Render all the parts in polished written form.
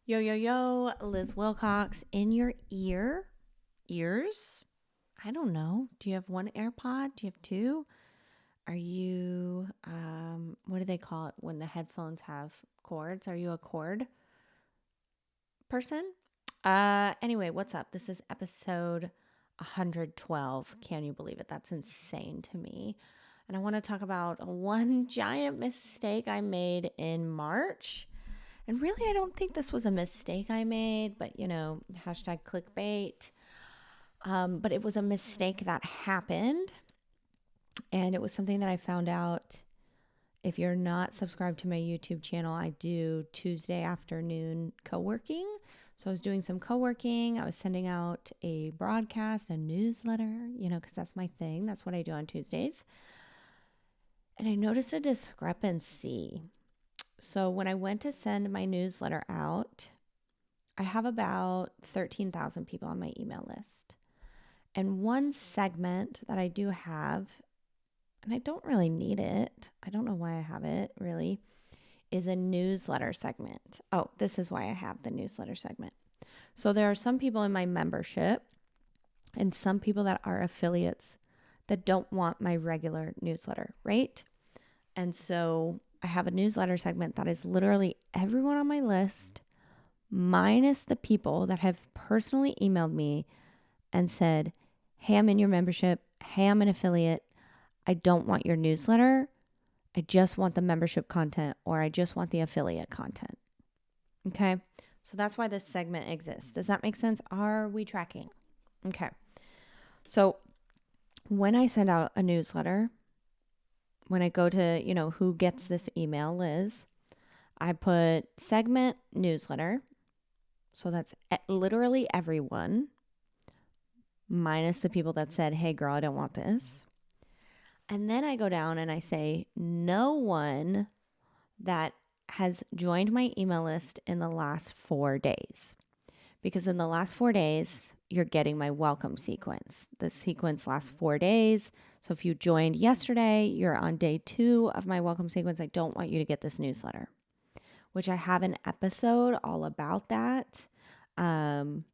Yo, yo, yo, Liz Wilcox in your ears. I don't know. Do you have one AirPod? Do you have two? Are you, what do they call it when the headphones have cords? Are you a cord person? Anyway, what's up? This is episode 112. Can you believe it? That's insane to me. And I want to talk about one giant mistake I made in March. And really, I don't think this was a mistake I made, but hashtag clickbait. But it was a mistake that happened. And it was something that I found out. If you're not subscribed to my YouTube channel, I do Tuesday afternoon coworking. So I was doing some coworking. I was sending out a broadcast, a newsletter, because that's my thing. That's what I do on Tuesdays. And I noticed a discrepancy. So when I went to send my newsletter out, I have about 13,000 people on my email list. And one segment that I do have, and I don't really need it, I don't know why I have it really, is a newsletter segment. Oh, this is why I have the newsletter segment. So there are some people in my membership and some people that are affiliates that don't want my regular newsletter, right? And so I have a newsletter segment that is literally everyone on my list minus the people that have personally emailed me and said, hey, I'm in your membership. Hey, I'm an affiliate. I don't want your newsletter. I just want the membership content, or I just want the affiliate content. Okay. So that's why this segment exists. Does that make sense? Are we tracking? Okay. So when I send out a newsletter, when I go to, who gets this email, Liz, I put segment newsletter. So that's literally everyone, minus the people that said, hey, girl, I don't want this. And then I go down and I say, no one that has joined my email list in the last 4 days. Because in the last 4 days, you're getting my welcome sequence. The sequence lasts 4 days. So if you joined yesterday, you're on day 2 of my welcome sequence. I don't want you to get this newsletter, which I have an episode all about that. And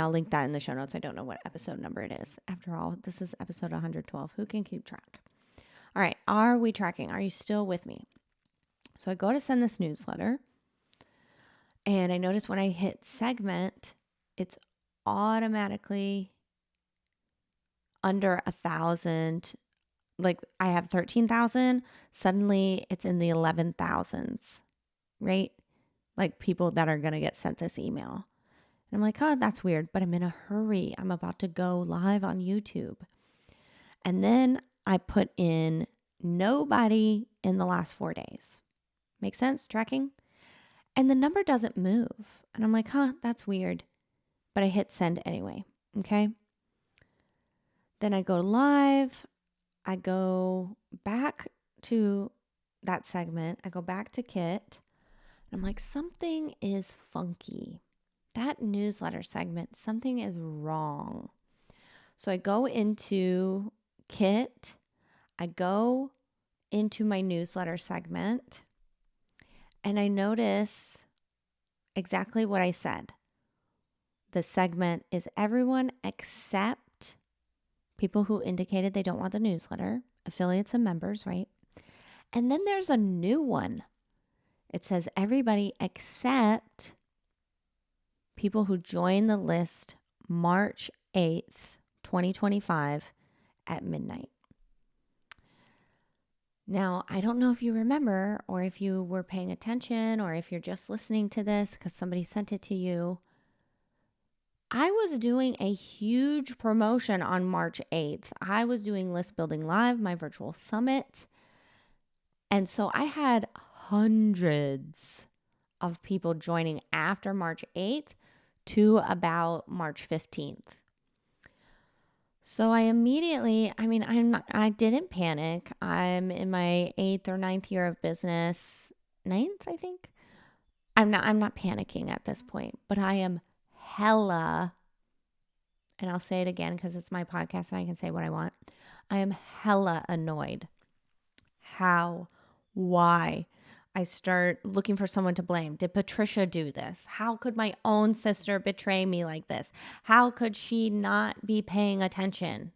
I'll link that in the show notes. I don't know what episode number it is. After all, this is episode 112. Who can keep track? All right. Are we tracking? Are you still with me? So I go to send this newsletter. And I notice when I hit segment, it's automatically under 1,000. Like I have 13,000. Suddenly it's in the 11,000s, right? Like people that are going to get sent this email. And I'm like, oh, that's weird, but I'm in a hurry. I'm about to go live on YouTube. And then I put in nobody in the last 4 days. Make sense? Tracking? And the number doesn't move. And I'm like, that's weird. But I hit send anyway. Okay. Then I go live. I go back to that segment. I go back to Kit. And I'm like, something is funky. That newsletter segment, something is wrong. So I go into Kit. I go into my newsletter segment. And I notice exactly what I said. The segment is everyone except people who indicated they don't want the newsletter, affiliates and members, right? And then there's a new one. It says everybody except people who joined the list March 8th, 2025 at midnight. Now, I don't know if you remember or if you were paying attention or if you're just listening to this because somebody sent it to you. I was doing a huge promotion on March 8th. I was doing List Building Live, my virtual summit. And so I had hundreds of people joining after March 8th to about March 15th. So I didn't panic. I'm in my 8th or 9th year of business. 9th, I think. I'm not panicking at this point, but I am hella, and I'll say it again because it's my podcast and I can say what I want. I am hella annoyed. How? Why? I start looking for someone to blame. Did Patricia do this? How could my own sister betray me like this? How could she not be paying attention?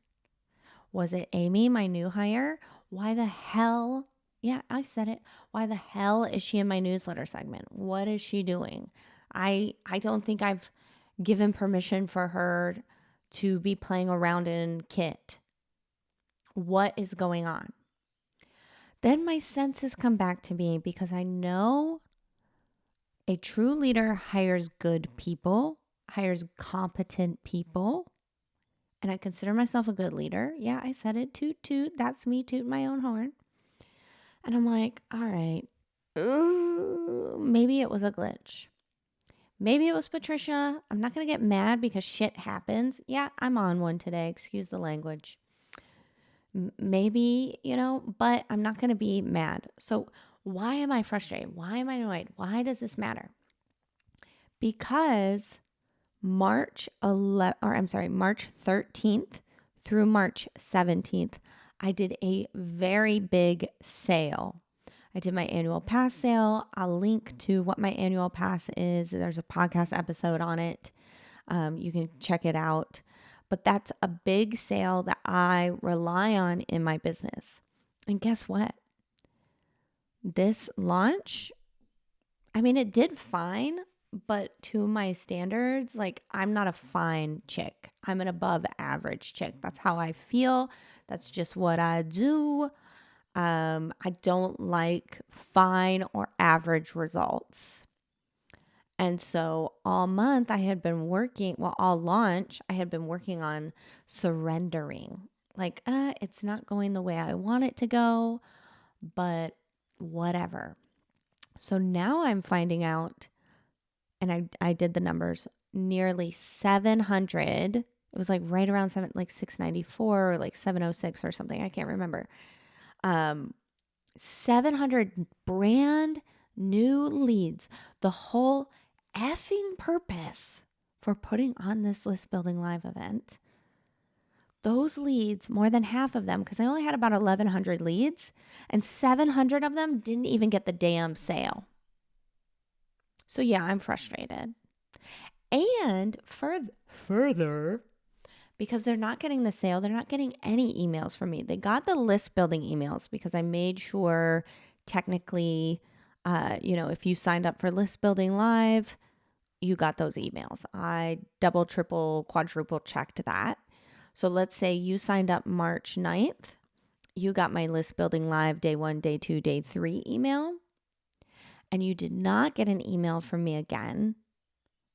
Was it Amy, my new hire? Why the hell? Yeah, I said it. Why the hell is she in my newsletter segment? What is she doing? I don't think I've given permission for her to be playing around in Kit. What is going on? Then my senses come back to me because I know a true leader hires good people, hires competent people, and I consider myself a good leader. Yeah, I said it. Toot, toot. That's me tooting my own horn. And I'm like, all right, maybe it was a glitch. Maybe it was Patricia. I'm not going to get mad because shit happens. Yeah, I'm on one today. Excuse the language. Maybe, but I'm not going to be mad. So why am I frustrated? Why am I annoyed? Why does this matter? Because March 13th through March 17th, I did a very big sale. I did my annual pass sale. I'll link to what my annual pass is. There's a podcast episode on it. You can check it out. But that's a big sale that I rely on in my business. And guess what? This launch, it did fine, but to my standards, I'm not a fine chick. I'm an above average chick. That's how I feel. That's just what I do. I don't like fine or average results. And so all month I had been working, all launch, I had been working on surrendering. It's not going the way I want it to go, but whatever. So now I'm finding out, and I did the numbers, nearly 700. It was right around 694 or 706 or something. I can't remember. 700 brand new leads. The whole effing purpose for putting on this list building live event. Those leads, more than half of them, because I only had about 1,100 leads, and 700 of them didn't even get the damn sale. So yeah, I'm frustrated. And further, because they're not getting the sale, they're not getting any emails from me. They got the list building emails because I made sure technically, if you signed up for list building live, you got those emails. I double, triple, quadruple checked that. So let's say you signed up March 9th. You got my list building live day 1, day 2, day 3 email. And you did not get an email from me again.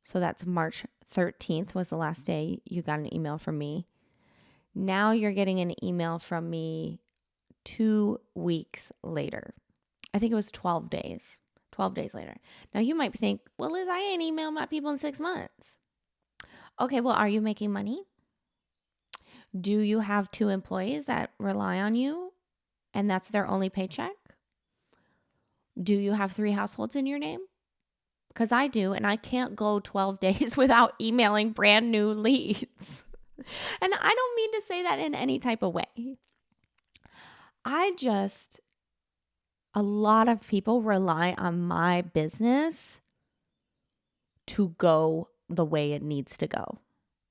So that's March 13th was the last day you got an email from me. Now you're getting an email from me 2 weeks later. I think it was 12 days. 12 days later. Now you might think, well, Liz, I ain't emailed my people in 6 months. Okay, well, are you making money? Do you have 2 employees that rely on you and that's their only paycheck? Do you have 3 households in your name? Because I do, and I can't go 12 days without emailing brand new leads. And I don't mean to say that in any type of way. A lot of people rely on my business to go the way it needs to go.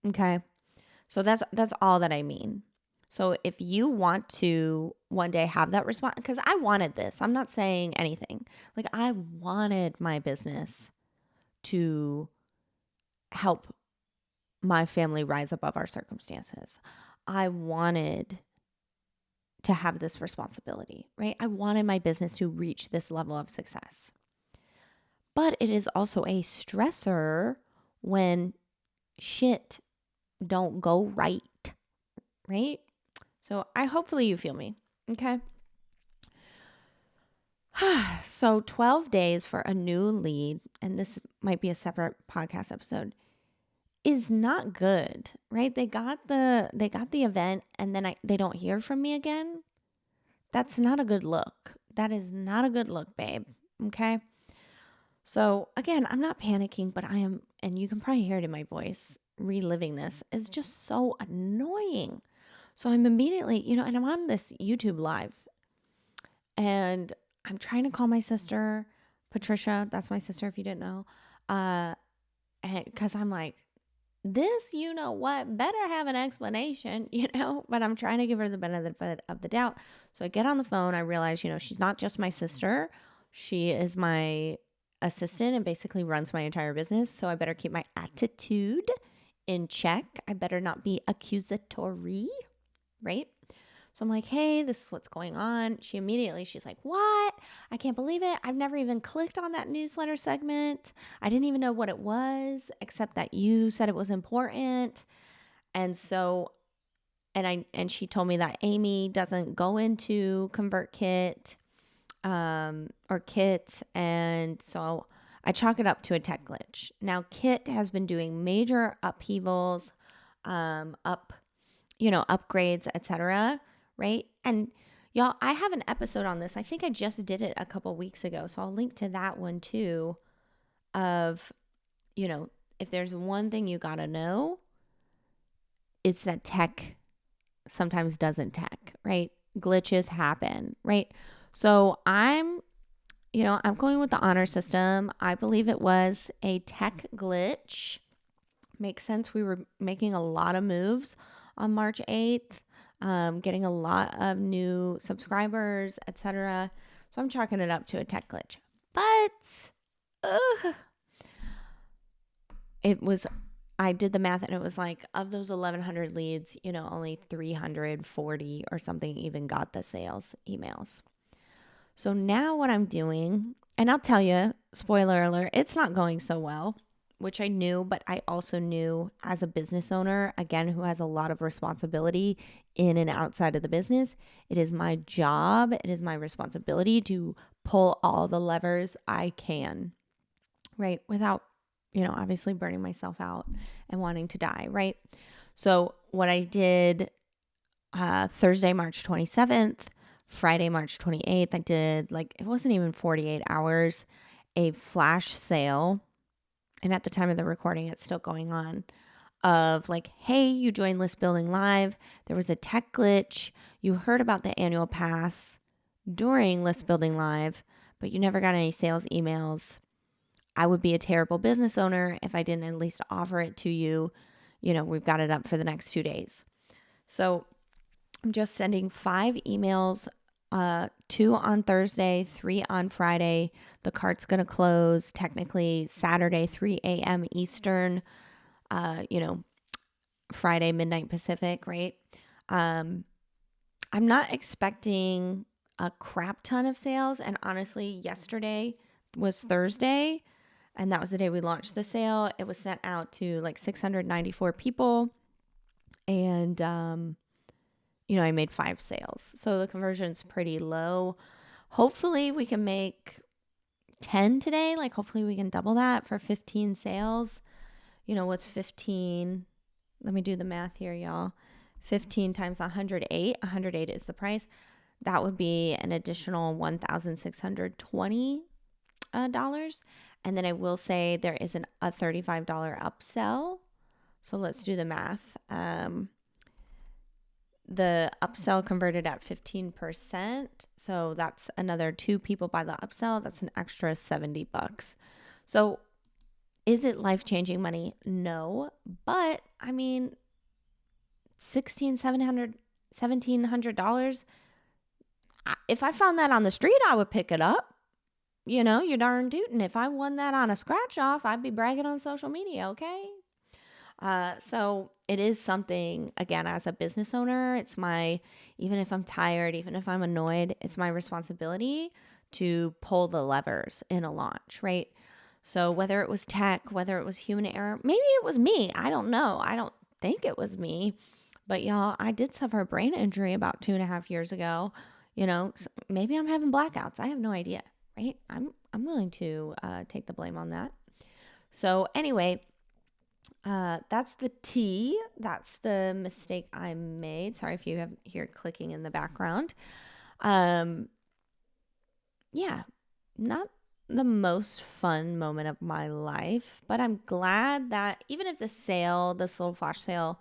Okay? So that's all that I mean. So if you want to one day have that response, because I wanted this, I'm not saying anything. I wanted my business to help my family rise above our circumstances. I wanted to have this responsibility, right? I wanted my business to reach this level of success. But it is also a stressor when shit don't go right? So hopefully you feel me, okay? So 12 days for a new lead, and this might be a separate podcast episode, is not good, right? They got the event and then they don't hear from me again. That's not a good look. That is not a good look, babe. Okay? So again, I'm not panicking, but I am, and you can probably hear it in my voice, reliving this is just so annoying. So I'm immediately, and I'm on this YouTube live and I'm trying to call my sister, Patricia. That's my sister, if you didn't know. Uh, because I'm like, this, you know what, better have an explanation, but I'm trying to give her the benefit of the doubt. So I get on the phone. I realize, she's not just my sister. She is my assistant and basically runs my entire business. So I better keep my attitude in check. I better not be accusatory, right? So I'm like, hey, this is what's going on. She's like, what? I can't believe it. I've never even clicked on that newsletter segment. I didn't even know what it was, except that you said it was important. And so, and she told me that Amy doesn't go into ConvertKit or Kit. And so I chalk it up to a tech glitch. Now, Kit has been doing major upheavals, upgrades, etc. Right? And y'all, I have an episode on this. I think I just did it a couple weeks ago. So I'll link to that one too of, if there's one thing you got to know, it's that tech sometimes doesn't tech, right? Glitches happen, right? So I'm going with the honor system. I believe it was a tech glitch. Makes sense. We were making a lot of moves on March 8th, getting a lot of new subscribers, etc. So I'm chalking it up to a tech glitch. But I did the math and it was like, of those 1,100 leads, only 340 or something even got the sales emails. So now what I'm doing, and I'll tell you, spoiler alert, it's not going so well, which I knew, but I also knew as a business owner, again, who has a lot of responsibility in and outside of the business, it is my job, it is my responsibility to pull all the levers I can, right? Without, obviously burning myself out and wanting to die, right? So what I did Thursday, March 27th, Friday, March 28th, I did it wasn't even 48 hours, a flash sale. And at the time of the recording, it's still going on of hey, you joined List Building Live. There was a tech glitch. You heard about the annual pass during List Building Live, but you never got any sales emails. I would be a terrible business owner if I didn't at least offer it to you. We've got it up for the next 2 days. So I'm just sending 5 emails, 2 on Thursday, 3 on Friday. The cart's going to close technically Saturday, 3 a.m. Eastern, Friday, midnight Pacific, right? I'm not expecting a crap ton of sales. And honestly, yesterday was Thursday, and that was the day we launched the sale. It was sent out to 694 people. And, I made 5 sales. So the conversion's pretty low. Hopefully we can make 10 today. Hopefully we can double that for 15 sales. What's 15? Let me do the math here, y'all. 15 times 108. 108 is the price. That would be an additional $1,620. And then I will say there is a $35 upsell. So let's do the math. The upsell converted at 15%. So that's another 2 people by the upsell. That's an extra $70. So is it life-changing money? No. But I mean, $1,700. If I found that on the street, I would pick it up. You're darn tootin'. If I won that on a scratch off, I'd be bragging on social media, okay? So it is something, again, as a business owner, even if I'm tired, even if I'm annoyed, it's my responsibility to pull the levers in a launch, right? So whether it was tech, whether it was human error, maybe it was me. I don't know. I don't think it was me, but y'all, I did suffer a brain injury about 2.5 years ago. So maybe I'm having blackouts. I have no idea, right? I'm willing to take the blame on that. So anyway, that's the T. That's the mistake I made. Sorry if you hear clicking in the background. Yeah, not the most fun moment of my life, but I'm glad that even if this little flash sale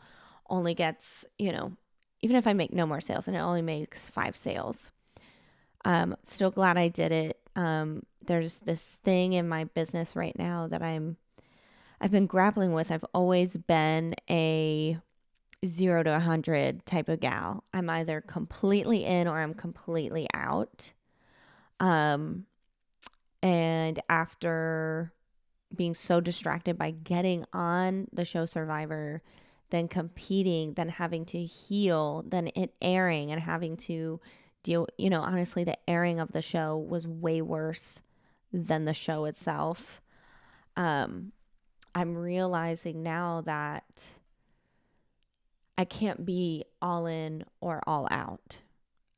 only gets, even if I make no more sales and it only makes 5 sales, Still glad I did it. There's this thing in my business right now that I've been grappling with. I've always been a 0 to 100 type of gal. I'm either completely in or I'm completely out. Um, and after being so distracted by getting on the show Survivor, then competing, then having to heal, then it airing and having to deal, honestly, the airing of the show was way worse than the show itself. Um, I'm realizing now that I can't be all in or all out.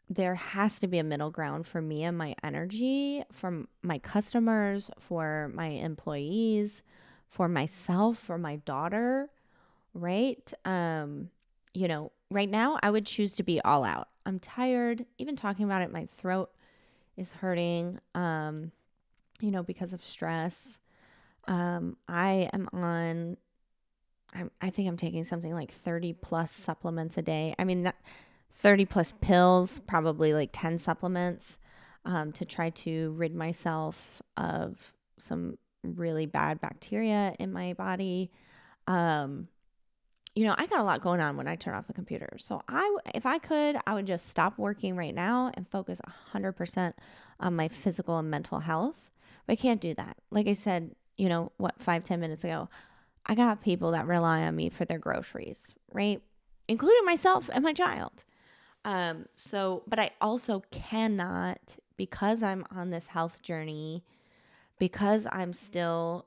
There has to be a middle ground for me and my energy, for my customers, for my employees, for myself, for my daughter, right? Right now I would choose to be all out. I'm tired. Even talking about it, my throat is hurting, because of stress. I am on I think I'm taking something like 30 plus supplements a day. I mean, 30 plus pills, probably like 10 supplements, to try to rid myself of some really bad bacteria in my body. Um, I got a lot going on when I turn off the computer. So if I could, I would just stop working right now and focus 100% on my physical and mental health. But I can't do that. Like I said, 5-10 minutes ago, I got people that rely on me for their groceries, right? Including myself and my child. But I also cannot, because I'm on this health journey, because I'm still,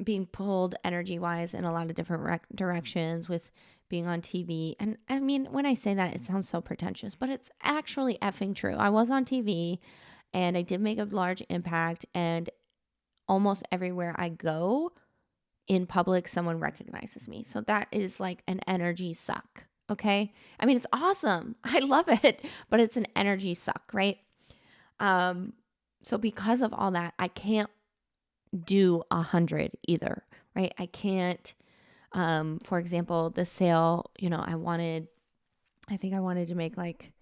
being pulled energy wise in a lot of different directions with being on TV. And I mean, when I say that, it sounds so pretentious, but it's actually effing true. I was on TV and I did make a large impact, and almost everywhere I go in public, someone recognizes me. So that is like an energy suck. Okay. I mean, it's awesome. I love it, but it's an energy suck, right? So because of all that, I can't do 100 either, right? I can't, for example, the sale, I think I wanted to make like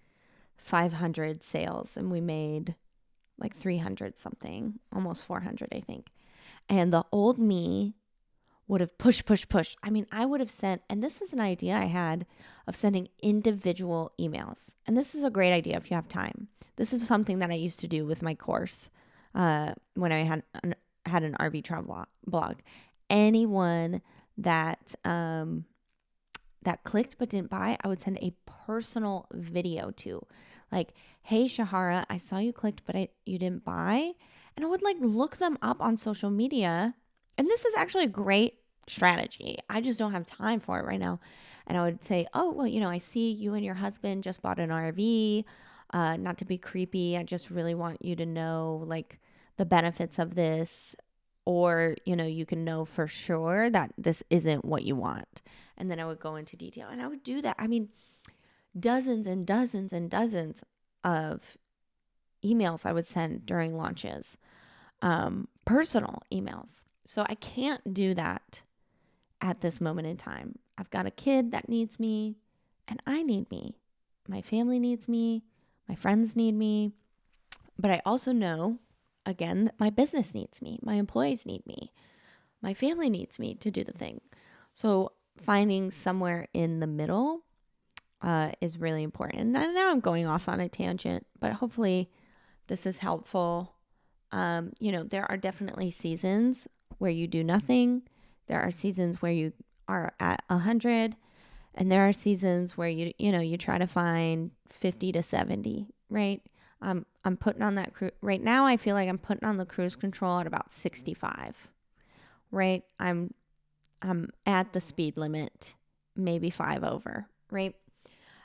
500 sales, and we made like 300 something, almost 400, I think. And the old me would have pushed. I mean, I would have sent, and this is an idea I had of sending individual emails. And this is a great idea if you have time. This is something that I used to do with my course when I had an RV travel blog. Anyone that that clicked but didn't buy, I would send a personal video to. Like, hey, Shahara, I saw you clicked, but you didn't buy. And I would like look them up on social media. And this is actually a great strategy. I just don't have time for it right now. And I would say, oh, well, I see you and your husband just bought an RV. Not to be creepy, I just really want you to know like the benefits of this, or you can know for sure that this isn't what you want. And then I would go into detail, and I would do that. I mean, dozens and dozens and dozens of emails I would send during launches, personal emails. So I can't do that at this moment in time. I've got a kid that needs me, and I need me. My family needs me. My friends need me. But I also know, again, that my business needs me. My employees need me. My family needs me to do the thing. So finding somewhere in the middle is really important. And now I'm going off on a tangent, but hopefully this is helpful. There are definitely seasons where you do nothing. There are seasons where you are at 100, and there are seasons where you try to find 50 to 70, right? I'm putting on that right now. I feel like I'm putting on the cruise control at about 65, right? I'm at the speed limit, maybe 5 over, right?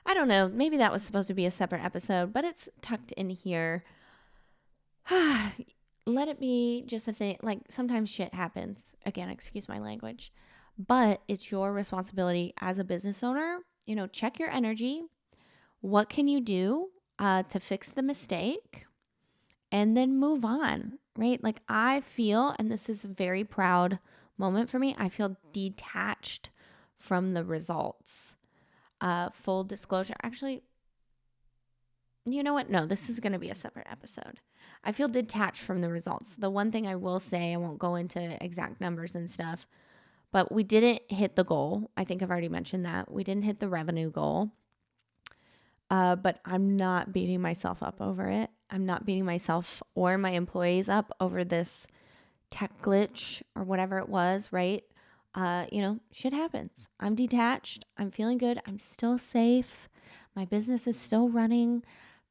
I don't know. Maybe that was supposed to be a separate episode, but it's tucked in here. Let it be just a thing. Like, sometimes shit happens. Again, excuse my language. But it's your responsibility as a business owner. Check your energy. What can you do to fix the mistake? And then move on, right? Like, I feel, and this is a very proud moment for me, I feel detached from the results. Full disclosure. Actually, you know what? No, this is going to be a separate episode. I feel detached from the results. The one thing I will say, I won't go into exact numbers and stuff, but we didn't hit the goal. I think I've already mentioned that. We didn't hit the revenue goal. But I'm not beating myself up over it. I'm not beating myself or my employees up over this tech glitch or whatever it was, right? Shit happens. I'm detached. I'm feeling good. I'm still safe. My business is still running.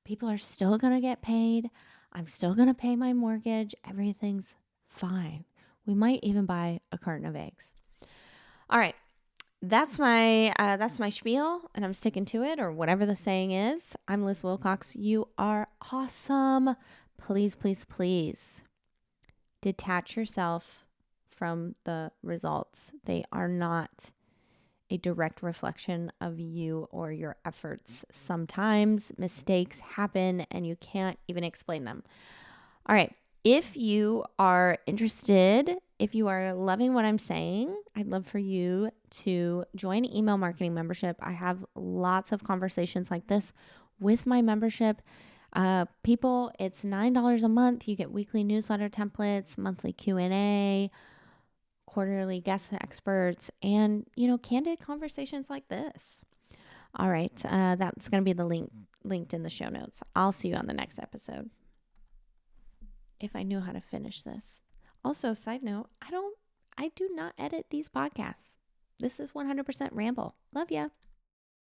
People are still going to get paid. I'm still going to pay my mortgage. Everything's fine. We might even buy a carton of eggs. All right. That's my spiel, and I'm sticking to it, or whatever the saying is. I'm Liz Wilcox. You are awesome. Please, please, please detach yourself from the results. They are not a direct reflection of you or your efforts. Sometimes mistakes happen and you can't even explain them. All right. If you are interested, if you are loving what I'm saying, I'd love for you to join email marketing membership. I have lots of conversations like this with my membership. People, it's $9 a month. You get weekly newsletter templates, monthly Q&A, quarterly guest experts, and, candid conversations like this. All right. That's going to be the link linked in the show notes. I'll see you on the next episode. If I knew how to finish this. Also, side note, I do not edit these podcasts. This is 100% ramble. Love ya.